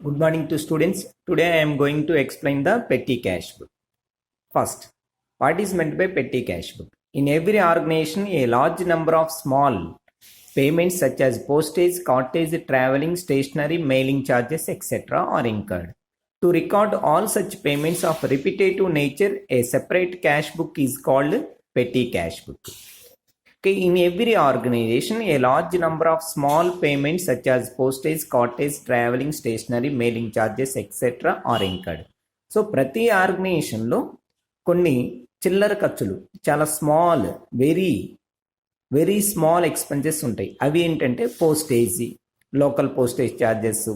Good morning to students. Today I am going to explain the petty cash book. First, what is meant by petty cash book? In every organization, a large number of small payments such as postage, cottage, traveling, stationery, mailing charges, etc. are incurred. To record all such payments of repetitive nature, a separate cash book is called petty cash book. Okay, in every organization, a large number of small payments such as postage, cottage, traveling, stationery, mailing charges, etc. are incurred. So ప్రతి ఆర్గనైజేషన్లో కొన్ని చిల్లర ఖర్చులు చాలా small very small expenses ఉంటాయి. అవి ఏంటంటే postage, local postage charges,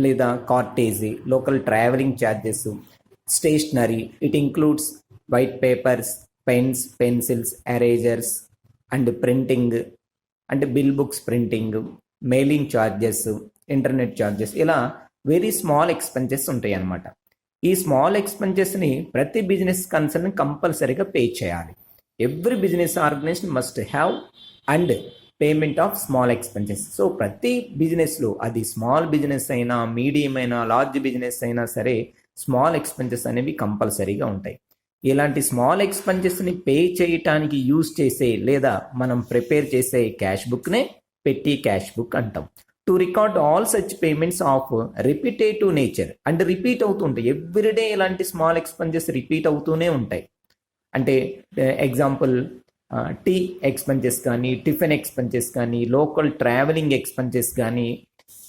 లేదా cartage, local travelling charges, stationery, it includes white papers, pens, pencils, erasers and printing అంటే bill books printing, mailing charges, internet charges, ఇలా వెరీ స్మాల్ ఎక్స్పెన్సెస్ ఉంటాయి అన్నమాట. ఈ small ఎక్స్పెన్సెస్ని ప్రతి బిజినెస్ కన్సర్న్ కంపల్సరీగా pay చేయాలి. Every business organisation must have and payment of small expenses. So ప్రతి బిజినెస్లో, అది స్మాల్ బిజినెస్ అయినా, మీడియం అయినా, లార్జ్ బిజినెస్ అయినా సరే, స్మాల్ ఎక్స్పెన్సెస్ అనేవి కంపల్సరీగా ఉంటాయి. ఇలాంటి స్మాల్ ఎక్స్పెన్సెస్ని పే చేయటానికి యూజ్ చేసే లేదా మనం ప్రిపేర్ చేసే క్యాష్ బుక్నే పెట్టి క్యాష్ బుక్ అంటాం. To record all such payments of repetitive nature, అంటే రిపీట్ అవుతుంటాయి. ఎవ్రీడే ఇలాంటి స్మాల్ ఎక్స్పెన్సెస్ రిపీట్ అవుతూనే ఉంటాయి. అంటే ఎగ్జాంపుల్ టీ ఎక్స్పెన్సెస్ కానీ, టిఫిన్ ఎక్స్పెన్సెస్ కానీ, లోకల్ ట్రావెలింగ్ ఎక్స్పెన్సెస్ కానీ,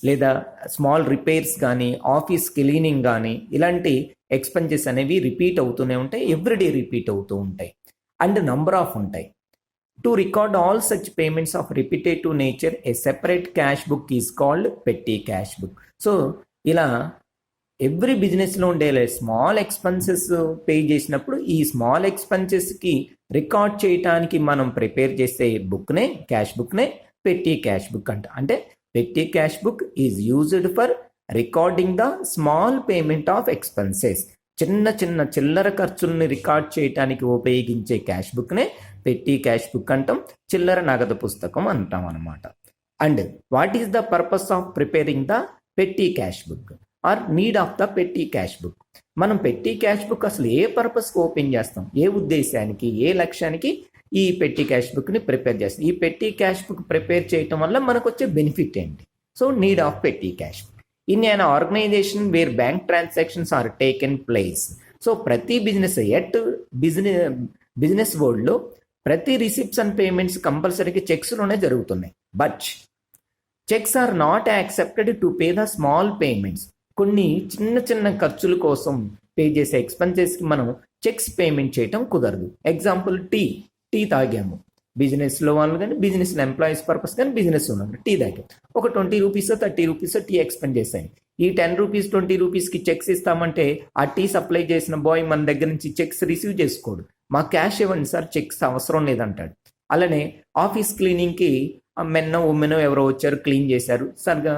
లేదా స్మాల్ రిపేర్స్ కానీ, ఆఫీస్ క్లీనింగ్ కానీ, ఇలాంటి ఎక్స్పెన్సెస్ అనేవి రిపీట్ అవుతూనే ఉంటాయి. ఎవ్రీడే రిపీట్ అవుతూ ఉంటాయి అండ్ నంబర్ ఆఫ్ ఉంటాయి. To record all such payments of repetitive nature a separate cash book is called పెట్టి క్యాష్ బుక్. సో ఇలా ఎవ్రీ బిజినెస్లో ఉండే స్మాల్ ఎక్స్పెన్సెస్ పే చేసినప్పుడు ఈ స్మాల్ ఎక్స్పెన్సెస్కి రికార్డ్ చేయటానికి మనం ప్రిపేర్ చేసే బుక్నే, క్యాష్ బుక్నే పెట్టి క్యాష్ బుక్ అంట. అంటే పెట్టి cash book is used for recording the small payment of expenses. చిన్న చిన్న చిల్లర ఖర్చుల్ని రికార్డ్ చేయడానికి ఉపయోగించే క్యాష్ బుక్నే పెట్టి క్యాష్ బుక్ అంటాం, చిల్లర నగదు పుస్తకం అంటాం అన్నమాట. And what is the purpose of preparing the petty cash book or need of the petty cash book? మనం పెట్టి క్యాష్ బుక్ అసలు ఏ పర్పస్కి ఓపెన్ చేస్తాం, ఏ ఉద్దేశానికి, ఏ లక్ష్యానికి ఈ పెట్టి క్యాష్ బుక్ని ప్రిపేర్ చేస్తాం? ఈ పెట్టి క్యాష్ బుక్ ప్రిపేర్ చేయటం వల్ల మనకు వచ్చే బెనిఫిట్ ఏంటి? So need of petty cash book in an organization where bank transactions are taken place. So ప్రతి బిజినెస్ బిజినెస్ వరల్డ్లో ప్రతి రిసిప్ట్స్ అండ్ పేమెంట్స్ కంపల్సరీగా చెక్స్లోనే జరుగుతున్నాయి. But cheques are not accepted to pay the small payments. కొన్ని చిన్న చిన్న ఖర్చుల కోసం పే చేసే ఎక్స్పెన్సెస్కి మనం చెక్స్ పేమెంట్ చేయటం కుదరదు. ఎగ్జాంపుల్ టీ తాగాము, బిజినెస్లో వాళ్ళు కానీ, బిజినెస్ ఎంప్లాయీస్ పర్పస్ కానీ, బిజినెస్ ఉన్నారు, టీ తాగాం, ఒక 20 రూపీస్ 30 రూపీస్ టీ ఎక్స్పెండ్ చేశాను. ఈ 10 రూపీస్ 20 రూపీస్కి చెక్స్ ఇస్తామంటే ఆ టీ సప్లై చేసిన బాయ్ మన దగ్గర నుంచి చెక్స్ రిసీవ్ చేసుకోడు. మా క్యాష్ ఇవ్వండి సార్, చెక్స్ అవసరం లేదంటాడు. అలానే ఆఫీస్ క్లీనింగ్కి మెన్నో ఉమెనో ఎవరో వచ్చారు, క్లీన్ చేశారు, సరిగా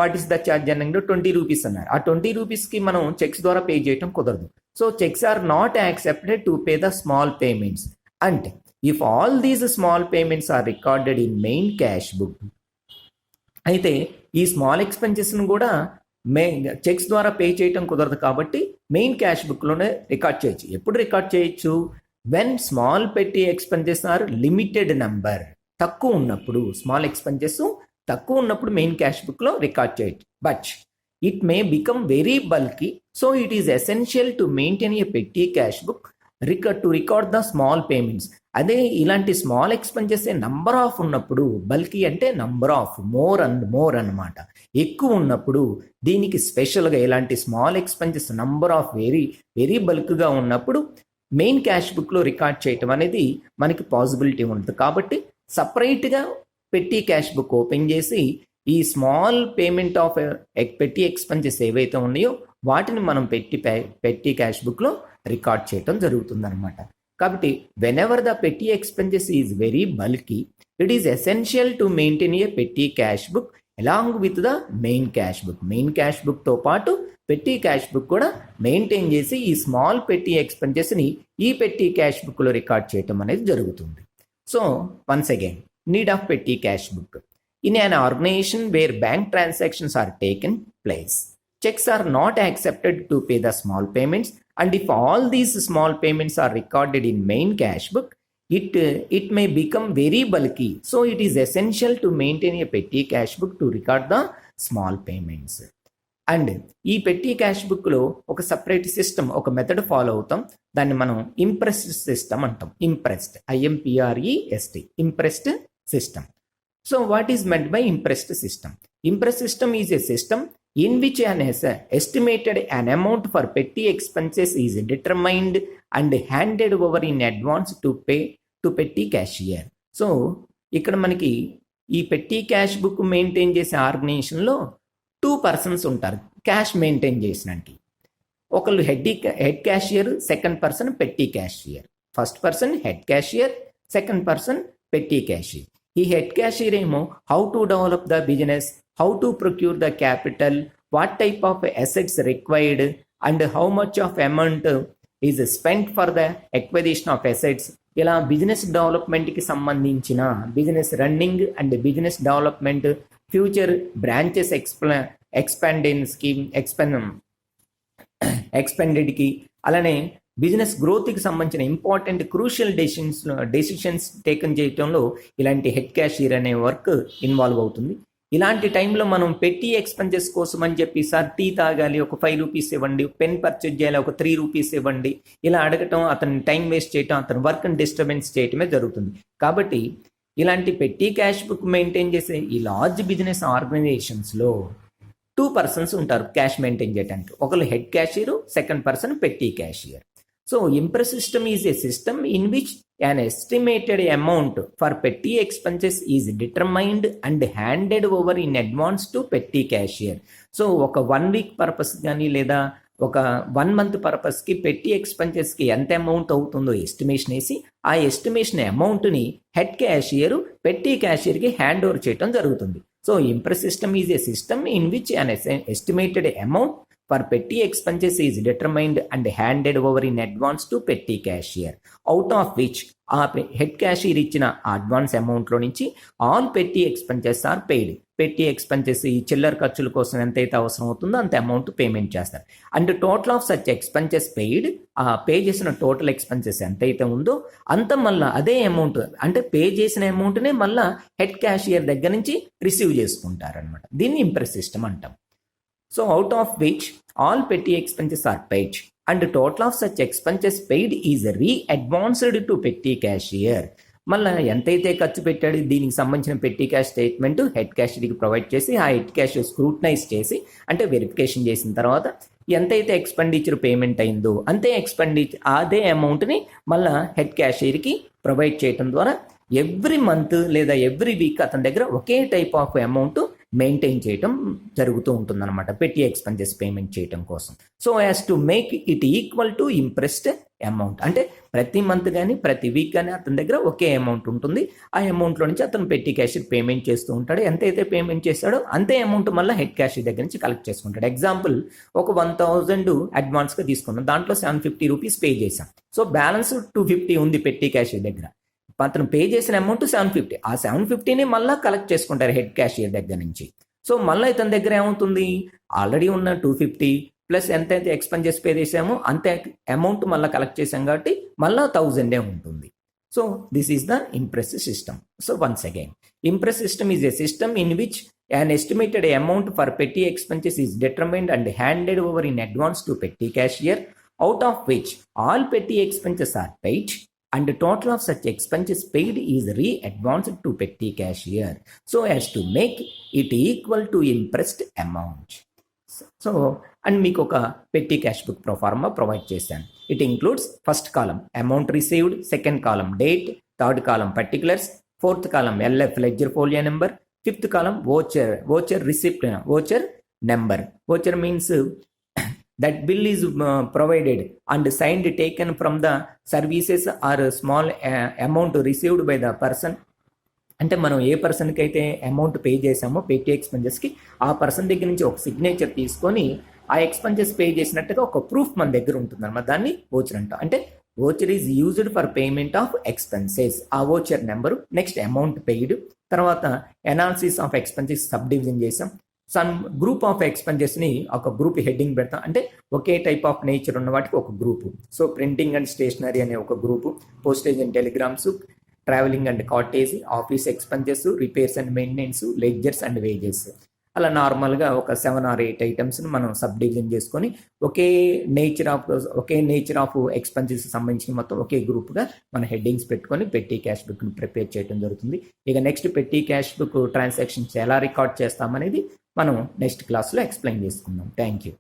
వాట్ ఈస్ ద ఛార్జ్ అన్నది 20 రూపీస్ అన్నారు. ఆ 20 రూపీస్కి మనం చెక్స్ ద్వారా పే చేయటం కుదరదు. So cheques are not accepted to pay the small payments. అంటే if all these small payments are recorded in main cash book, అయితే ఈ స్మాల్ ఎక్స్పెన్సెస్ను కూడా చెక్స్ ద్వారా పే చేయటం కుదరదు కాబట్టి మెయిన్ క్యాష్ బుక్లోనే రికార్డ్ చేయొచ్చు. ఎప్పుడు రికార్డ్ చేయొచ్చు? When small petty expenses are limited number. తక్కువ ఉన్నప్పుడు, స్మాల్ ఎక్స్పెన్సెస్ తక్కువ ఉన్నప్పుడు మెయిన్ క్యాష్ బుక్లో రికార్డ్ చేయొచ్చు. But it may become very bulky, so it is essential to maintain a petty cash book to record the small payments. అదే ఇలాంటి small expenses number of ఉన్నప్పుడు, bulky అంటే number of, more and more అన్నమాట, ఎక్కువ ఉన్నప్పుడు దీనికి స్పెషల్గా ఇలాంటి small expenses number of very బల్క్గా ఉన్నప్పుడు మెయిన్ క్యాష్ బుక్లో రికార్డ్ చేయటం అనేది మనకి పాసిబిలిటీ ఉంటుంది. కాబట్టి సపరేట్గా పెట్టి క్యాష్ బుక్ ఓపెన్ చేసి ఈ స్మాల్ పేమెంట్ ఆఫ్ పెట్టి ఎక్స్పెన్సెస్ ఏవైతే ఉన్నాయో వాటిని మనం పెట్టి క్యాష్ బుక్లో రికార్డ్ చేయటం జరుగుతుందన్నమాట. కాబట్టి whenever the petty expenses is very bulky, it is essential to maintain a petty cash book along with the main cash book. Main cash బుక్తో పాటు పెట్టి క్యాష్ బుక్ కూడా మెయింటైన్ చేసి ఈ small పెట్టి ఎక్స్పెన్సెస్ని ఈ పెట్టి క్యాష్ బుక్లో రికార్డ్ చేయటం అనేది జరుగుతుంది. So once again, need of petty cash book in an organization where bank transactions are taken place. checks are not accepted to pay the small payments, and if all these small payments are recorded in main cash book, it may become very bulky. So it is essential to maintain a petty cash book to record the small payments. And ఈ పెట్టి cash బుక్లో ఒక separate system, ఒక method follow అవుతాం. దాన్ని మనం impressed system అంటాం. Impressed, IMPREST, impressed system. So what is meant by impressed system? Impressed system is a system in which an estimated an amount for petty expenses is determined and handed over in advance to pay to petty cashier. So ఇక్కడ మనకి ఈ పెట్టి cash book maintain చేసే ఆర్గనైజేషన్లో 2 persons ఉంటారు cash maintain చేసినట్టు. ఒకళ్ళు head cashier, second person పెట్టి cashier. First person head cashier, second person పెట్టి క్యాషియర్. ఈ హెడ్ క్యాషియర్ ఏమో how to develop the business, how to procure the capital, what type of assets required, and how much of amount is spent for the acquisition of assets. ఇలా business డెవలప్మెంట్కి సంబంధించిన business running and business development, future branches ఎక్స్పెండెడ్కి, అలానే business గ్రోత్కి సంబంధించిన important crucial decisions taken చేయడంలో ఇలాంటి head cashier అనే వర్క్ ఇన్వాల్వ్ అవుతుంది. ఇలాంటి టైంలో మనం పెట్టి ఎక్స్పెన్సెస్ కోసం అని చెప్పి, సార్ టీ తాగాలి ఒక 5 రూపీస్ ఇవ్వండి, పెన్ పర్చేజ్ చేయాలి ఒక 3 రూపీస్ ఇవ్వండి, ఇలా అడగటం, అతని టైం వేస్ట్ చేయటం, అతని వర్క్ని డిస్టర్బెన్స్ చేయటమే జరుగుతుంది. కాబట్టి ఇలాంటి పెట్టి క్యాష్ బుక్ మెయింటైన్ చేసే ఈ లార్జ్ బిజినెస్ ఆర్గనైజేషన్స్లో 2 persons ఉంటారు క్యాష్ మెయింటైన్ చేయడానికి. ఒకరు హెడ్ క్యాషియర్, సెకండ్ పర్సన్ పెట్టి cashier. So impress system is a system in which an estimated amount for petty expenses is determined and handed over in advance to petty cashier. So ఒక 1 week purpose కానీ లేదా ఒక 1 month పర్పస్కి పెట్టి ఎక్స్పెన్సెస్కి ఎంత amount అవుతుందో estimation వేసి, ఆ ఎస్టిమేషన్ అమౌంట్ని హెడ్ క్యాషియర్ పెట్టి క్యాషియర్కి హ్యాండ్ ఓవర్ చేయడం జరుగుతుంది. So impress system is a system in which an estimated amount for petty expenses is determined and handed over in advance to petty cashier, out of which ఆ head cashier ఇచ్చిన advance అమౌంట్లో నుంచి all పెట్టి expenses are paid. పెట్టి expenses, ఈ చిల్లర ఖర్చుల కోసం ఎంతైతే అవసరం అవుతుందో అంత అమౌంట్ పేమెంట్ చేస్తారు. And total of such expenses paid, ఆ పే చేసిన టోటల్ ఎక్స్పెన్సెస్ ఎంతైతే ఉందో అంత మళ్ళీ అదే అమౌంట్, అంటే పే చేసిన అమౌంట్నే మళ్ళీ హెడ్ క్యాషియర్ దగ్గర నుంచి రిసీవ్ చేసుకుంటారనమాట. దీన్ని ఇంప్రెస్ సిస్టమ్ అంటాం. So out of which all petty expenses are paid and total of such expenses paid is re-advanced to petty cashier. మళ్ళీ ఎంతైతే ఖర్చు పెట్టాడు దీనికి సంబంధించిన పెట్టి క్యాష్ స్టేట్మెంట్ హెడ్ క్యాషియర్కి ప్రొవైడ్ చేసి, ఆ హెడ్ క్యాషియర్ స్క్రూటనైజ్ చేసి, అంటే వెరిఫికేషన్ చేసిన తర్వాత ఎంతైతే ఎక్స్పెండిచర్ పేమెంట్ అయిందో అంతే అదే అమౌంట్ని మళ్ళీ హెడ్ క్యాషియర్కి ప్రొవైడ్ చేయడం ద్వారా ఎవ్రీ మంత్ లేదా ఎవ్రీ వీక్ అతని దగ్గర ఒకే టైప్ ఆఫ్ అమౌంట్ మెయింటైన్ చేయటం జరుగుతూ ఉంటుంది అనమాట, పెట్టి ఎక్స్పెన్సెస్ పేమెంట్ చేయటం కోసం. So as to make it equal to impressed amount, అంటే ప్రతి మంత్ కానీ ప్రతి వీక్ కానీ అతని దగ్గర ఒకే అమౌంట్ ఉంటుంది. ఆ అమౌంట్లో నుంచి అతను పెట్టి క్యాషియర్ పేమెంట్ చేస్తూ ఉంటాడు. ఎంతైతే పేమెంట్ చేస్తాడో అంతే అమౌంట్ మళ్ళీ హెడ్ క్యాషియర్ దగ్గర నుంచి కలెక్ట్ చేసుకుంటాడు. ఎగ్జాంపుల్, ఒక 1000 అడ్వాన్స్గా తీసుకున్నాం, దాంట్లో 750 రూపీస్ పే చేసాం. సో బ్యాలెన్స్ 250 ఉంది పెట్టి క్యాషియర్ దగ్గర. అతను పే చేసిన అమౌంట్ 750, ఆ 750ని మళ్ళీ కలెక్ట్ చేసుకుంటారు హెడ్ క్యాషియర్ దగ్గర నుంచి. సో మళ్ళీ ఇతని దగ్గర ఏమవుతుంది, ఆల్రెడీ ఉన్న 250 ప్లస్ ఎంతైతే ఎక్స్పెన్సెస్ పే చేసామో అంతే అమౌంట్ మళ్ళీ కలెక్ట్ చేసాం కాబట్టి మళ్ళీ 1000 ఉంటుంది. So this is the impress system. So once again, impress system is a system in which an estimated amount for petty expenses is determined and handed over in advance to petty cashier, out of which all petty expenses are paid and the total of such expenses paid is re-advanced to petty cashier so as to make it equal to impressed amount. So and మీకు ఒక పెట్టి cash book proforma provide చేశాను. It includes first column amount received, second column date, third column particulars, fourth column LF ledger folio number, fifth column voucher receipt voucher number. Voucher means that bill is provided and signed taken from the services or small amount received by the person. అంటే మనం ఏ పర్సన్కి అయితే amount pay చేసామో పెట్టి ఎక్స్పెన్సెస్కి, ఆ person దగ్గర నుంచి ఒక సిగ్నేచర్ తీసుకొని ఆ ఎక్స్పెన్సెస్ పే చేసినట్టుగా ఒక ప్రూఫ్ మన దగ్గర ఉంటుంది అన్నమాట. దాన్ని వోచర్ అంటాం. అంటే voucher is used for payment of expenses. ఆ voucher number, next amount paid, తర్వాత analysis of expenses subdivision చేసాం. సమ్ గ్రూప్ ఆఫ్ ఎక్స్పెన్సెస్ని ఒక గ్రూప్ హెడ్డింగ్ పెడతాం, అంటే ఒకే టైప్ ఆఫ్ నేచర్ ఉన్న వాటికి ఒక group. So printing and stationery అనే ఒక group, postage and telegrams, travelling and cottage, office expenses, repairs and maintenance, ledgers and wages. అలా నార్మల్గా ఒక 7 or 8 ఐటమ్స్ని మనం సబ్ డివిజన్ చేసుకొని ఒకే నేచర్ ఆఫ్ ఎక్స్పెన్సెస్ సంబంధించిన మొత్తం ఒకే గ్రూప్గా మన హెడ్డింగ్స్ పెట్టుకొని పెట్టి క్యాష్ బుక్ని ప్రిపేర్ చేయడం జరుగుతుంది. ఇక నెక్స్ట్ పెట్టి క్యాష్ బుక్ ట్రాన్సాక్షన్స్ ఎలా రికార్డ్ చేస్తామనేది మనం నెక్స్ట్ క్లాస్లో ఎక్స్ప్లెయిన్ చేసుకుందాం. Thank you.